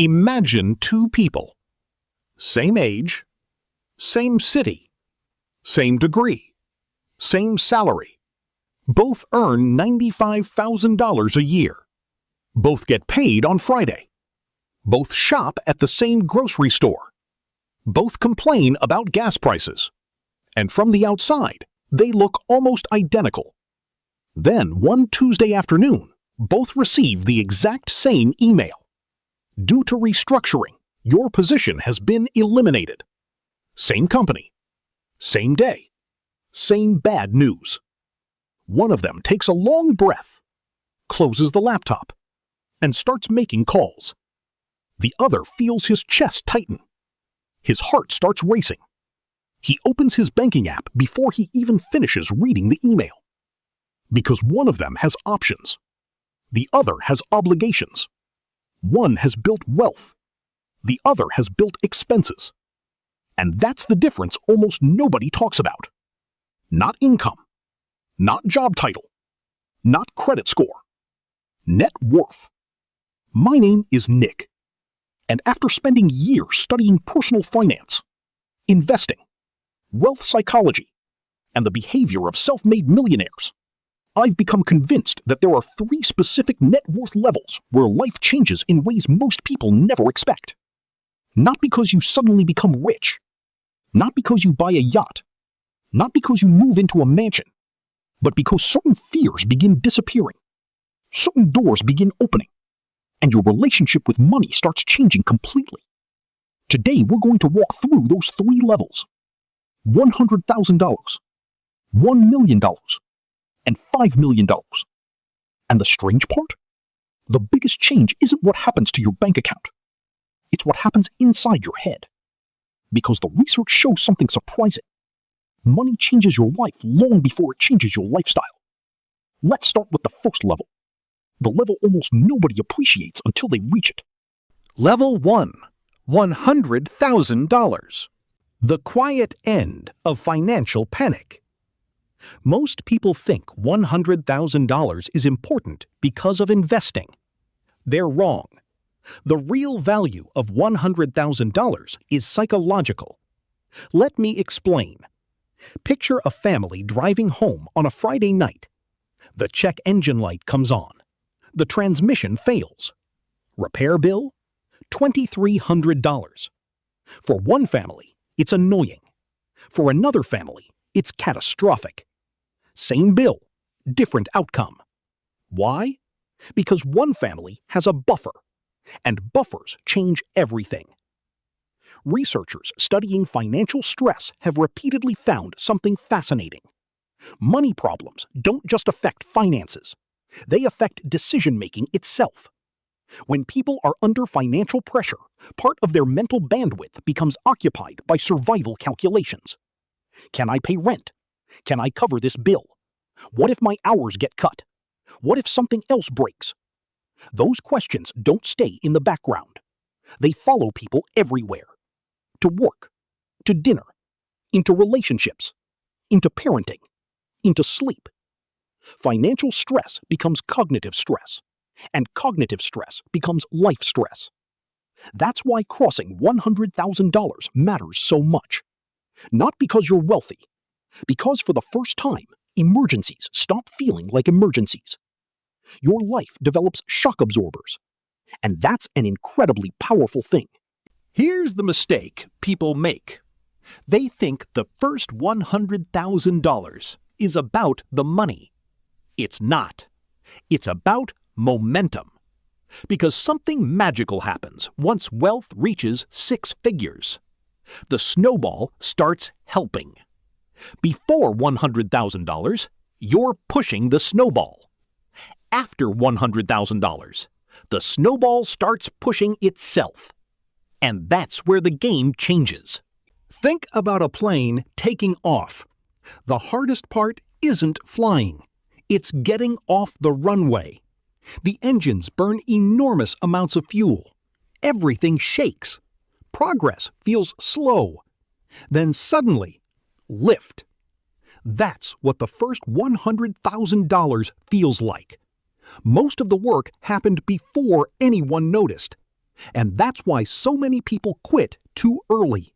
Imagine two people. Same age, same city, same degree, same salary. Both earn $95,000 a year. Both get paid on Friday. Both shop at the same grocery store. Both complain about gas prices. And from the outside, they look almost identical. Then, one Tuesday afternoon, both receive the exact same email. Due to restructuring, your position has been eliminated. Same company, same day, same bad news. One of them takes a long breath, closes the laptop, and starts making calls. The other feels his chest tighten. His heart starts racing. He opens his banking app before he even finishes reading the email. Because one of them has options. The other has obligations. One has built wealth. The other has built expenses. And that's the difference almost nobody talks about. Not income. Not job title. Not credit score. Net worth. My name is Nick. And after spending years studying personal finance, investing, wealth psychology, and the behavior of self-made millionaires, I've become convinced that there are 3 specific net worth levels where life changes in ways most people never expect. Not because you suddenly become rich, not because you buy a yacht, not because you move into a mansion, but because certain fears begin disappearing, certain doors begin opening, and your relationship with money starts changing completely. Today, we're going to walk through those 3 levels: $100,000, $1 million, and $5 million. And the strange part? The biggest change isn't what happens to your bank account. It's what happens inside your head. Because the research shows something surprising. Money changes your life long before it changes your lifestyle. Let's start with the first level. The level almost nobody appreciates until they reach it. Level 1. $100,000. The quiet end of financial panic. Most people think $100,000 is important because of investing. They're wrong. The real value of $100,000 is psychological. Let me explain. Picture a family driving home on a Friday night. The check engine light comes on. The transmission fails. Repair bill? $2,300. For one family, it's annoying. For another family, it's catastrophic. Same bill, different outcome. Why? Because one family has a buffer, and buffers change everything. Researchers studying financial stress have repeatedly found something fascinating. Money problems don't just affect finances. They affect decision-making itself. When people are under financial pressure, part of their mental bandwidth becomes occupied by survival calculations. Can I pay rent? Can I cover this bill? What if my hours get cut? What if something else breaks? Those questions don't stay in the background. They follow people everywhere. To work, to dinner, into relationships, into parenting, into sleep. Financial stress becomes cognitive stress, and cognitive stress becomes life stress. That's why crossing $100,000 matters so much. Not because you're wealthy, because for the first time, emergencies stop feeling like emergencies. Your life develops shock absorbers, and that's an incredibly powerful thing. Here's the mistake people make. They think the first $100,000 is about the money. It's not. It's about momentum. Because something magical happens once wealth reaches 6 figures. The snowball starts helping. Before $100,000, you're pushing the snowball. After $100,000, the snowball starts pushing itself. And that's where the game changes. Think about a plane taking off. The hardest part isn't flying. It's getting off the runway. The engines burn enormous amounts of fuel. Everything shakes. Progress feels slow. Then suddenly, lift. That's what the first $100,000 feels like. Most of the work happened before anyone noticed. And that's why so many people quit too early.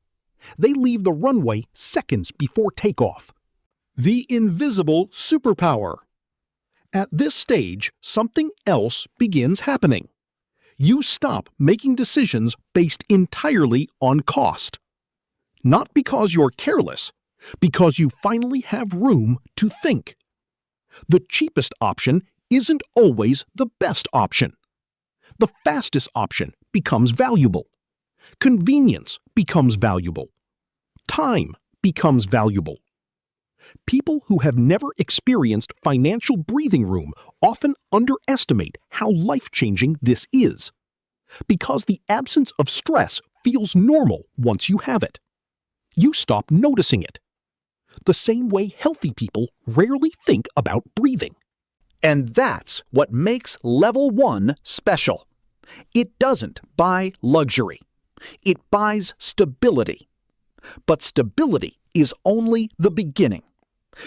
They leave the runway seconds before takeoff. The invisible superpower. At this stage, something else begins happening. You stop making decisions based entirely on cost. Not because you're careless, because you finally have room to think. The cheapest option isn't always the best option. The fastest option becomes valuable. Convenience becomes valuable. Time becomes valuable. People who have never experienced financial breathing room often underestimate how life-changing this is, because the absence of stress feels normal once you have it. You stop noticing it. The same way healthy people rarely think about breathing. And that's what makes Level 1 special. It doesn't buy luxury. It buys stability. But stability is only the beginning,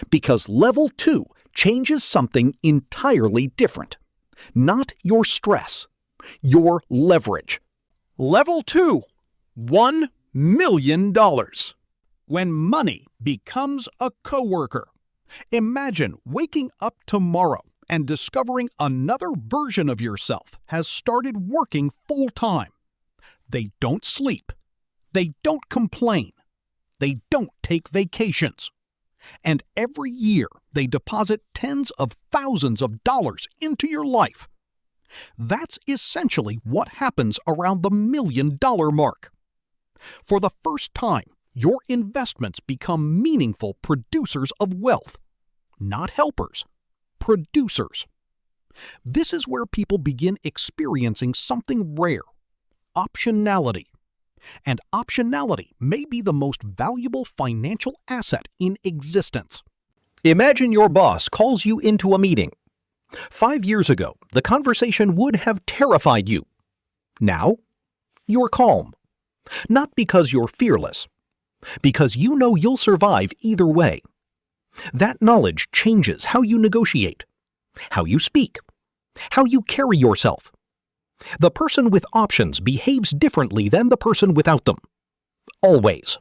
because Level 2 changes something entirely different. Not your stress, your leverage. Level 2, $1 million. When money becomes a coworker. Imagine waking up tomorrow and discovering another version of yourself has started working full-time. They don't sleep. They don't complain. They don't take vacations. And every year they deposit tens of thousands of dollars into your life. That's essentially what happens around the $1 million mark. For the first time, your investments become meaningful producers of wealth, not helpers, producers. This is where people begin experiencing something rare, optionality. And optionality may be the most valuable financial asset in existence. Imagine your boss calls you into a meeting. 5 years ago, the conversation would have terrified you. Now, you're calm. Not because you're fearless, because you know you'll survive either way. That knowledge changes how you negotiate, how you speak, how you carry yourself. The person with options behaves differently than the person without them. Always.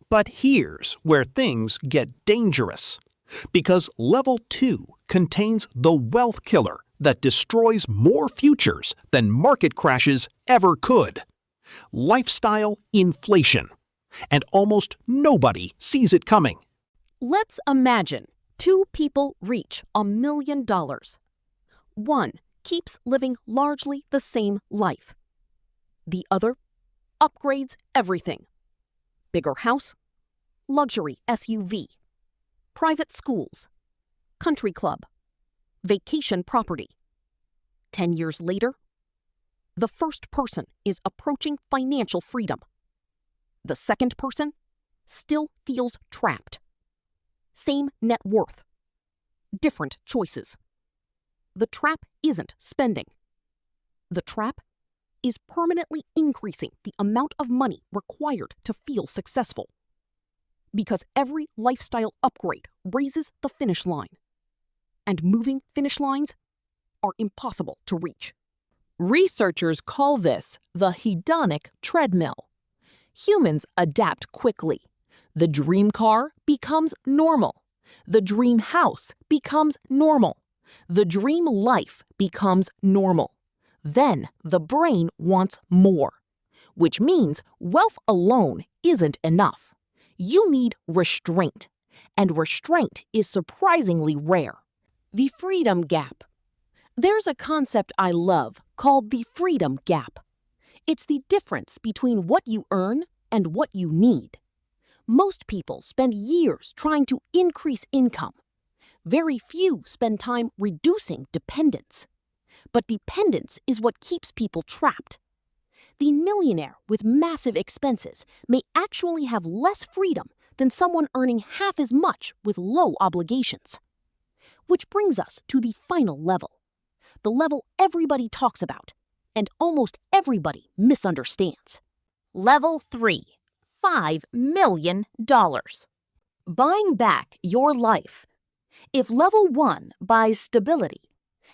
But here's where things get dangerous, because Level 2 contains the wealth killer that destroys more futures than market crashes ever could. Lifestyle inflation. And almost nobody sees it coming. Let's imagine 2 people reach $1 million. One keeps living largely the same life. The other upgrades everything. Bigger house, luxury SUV, private schools, country club, vacation property. 10 years later, the first person is approaching financial freedom. The second person still feels trapped. Same net worth, different choices. The trap isn't spending. The trap is permanently increasing the amount of money required to feel successful. Because every lifestyle upgrade raises the finish line. And moving finish lines are impossible to reach. Researchers call this the hedonic treadmill. Humans adapt quickly. The dream car becomes normal. The dream house becomes normal. The dream life becomes normal. Then the brain wants more, which means wealth alone isn't enough. You need restraint, and restraint is surprisingly rare. The freedom gap. There's a concept I love called the freedom gap. It's the difference between what you earn and what you need. Most people spend years trying to increase income. Very few spend time reducing dependence. But dependence is what keeps people trapped. The millionaire with massive expenses may actually have less freedom than someone earning half as much with low obligations. Which brings us to the final level. The level everybody talks about, and almost everybody misunderstands. Level 3, $5 million. Buying back your life. If Level 1 buys stability,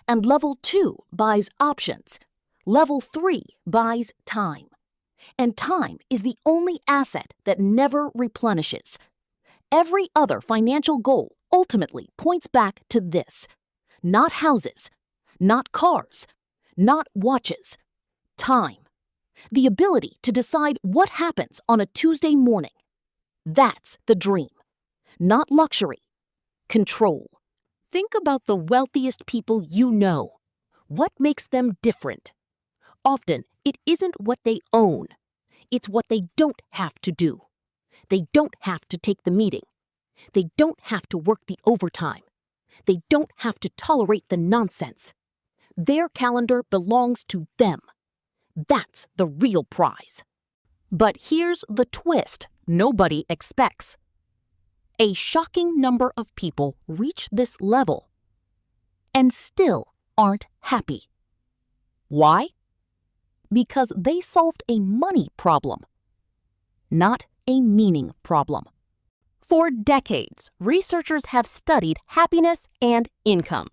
and Level 2 buys options, Level 3 buys time. And time is the only asset that never replenishes. Every other financial goal ultimately points back to this. Not houses, not cars, not watches. Time. The ability to decide what happens on a Tuesday morning. That's the dream. Not luxury. Control. Think about the wealthiest people you know. What makes them different? Often, it isn't what they own. It's what they don't have to do. They don't have to take the meeting. They don't have to work the overtime. They don't have to tolerate the nonsense. Their calendar belongs to them. That's the real prize. But here's the twist nobody expects. A shocking number of people reach this level and still aren't happy. Why? Because they solved a money problem, not a meaning problem. For decades, researchers have studied happiness and income,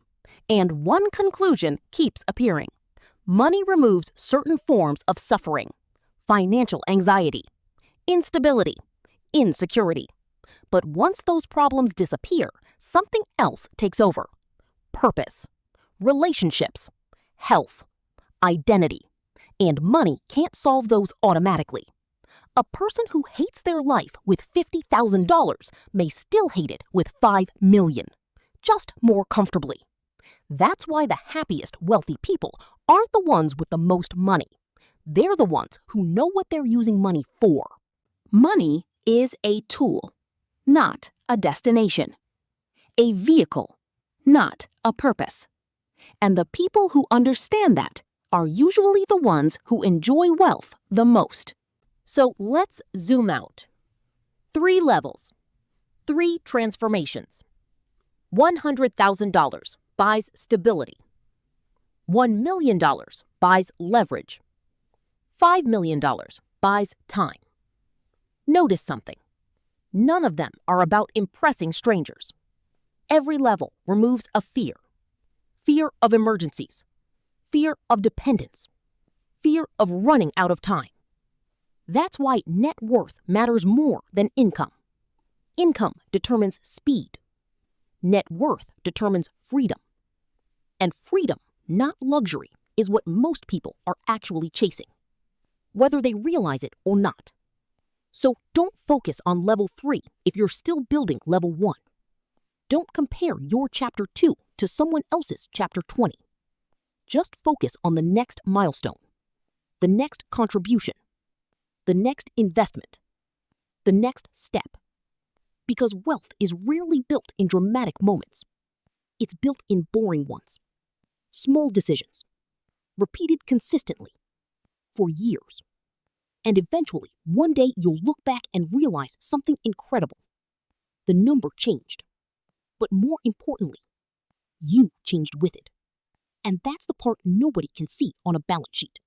and one conclusion keeps appearing. Money removes certain forms of suffering: financial anxiety, instability, insecurity. But once those problems disappear, something else takes over: purpose, relationships, health, identity. And money can't solve those automatically. A person who hates their life with $50,000 may still hate it with $5 million, just more comfortably. That's why the happiest wealthy people aren't the ones with the most money. They're the ones who know what they're using money for. Money is a tool, not a destination. A vehicle, not a purpose. And the people who understand that are usually the ones who enjoy wealth the most. So let's zoom out. 3 levels, 3 transformations. $100,000 buys stability. $1 million buys leverage. $5 million buys time. Notice something. None of them are about impressing strangers. Every level removes a fear. Fear of emergencies. Fear of dependence. Fear of running out of time. That's why net worth matters more than income. Income determines speed. Net worth determines freedom. And freedom, not luxury, is what most people are actually chasing, whether they realize it or not. So don't focus on level 3 if you're still building level 1. Don't compare your chapter 2 to someone else's chapter 20. Just focus on the next milestone, the next contribution, the next investment, the next step. Because wealth is rarely built in dramatic moments. It's built in boring ones. Small decisions, repeated consistently, for years. And eventually, one day you'll look back and realize something incredible. The number changed. But more importantly, you changed with it. And that's the part nobody can see on a balance sheet.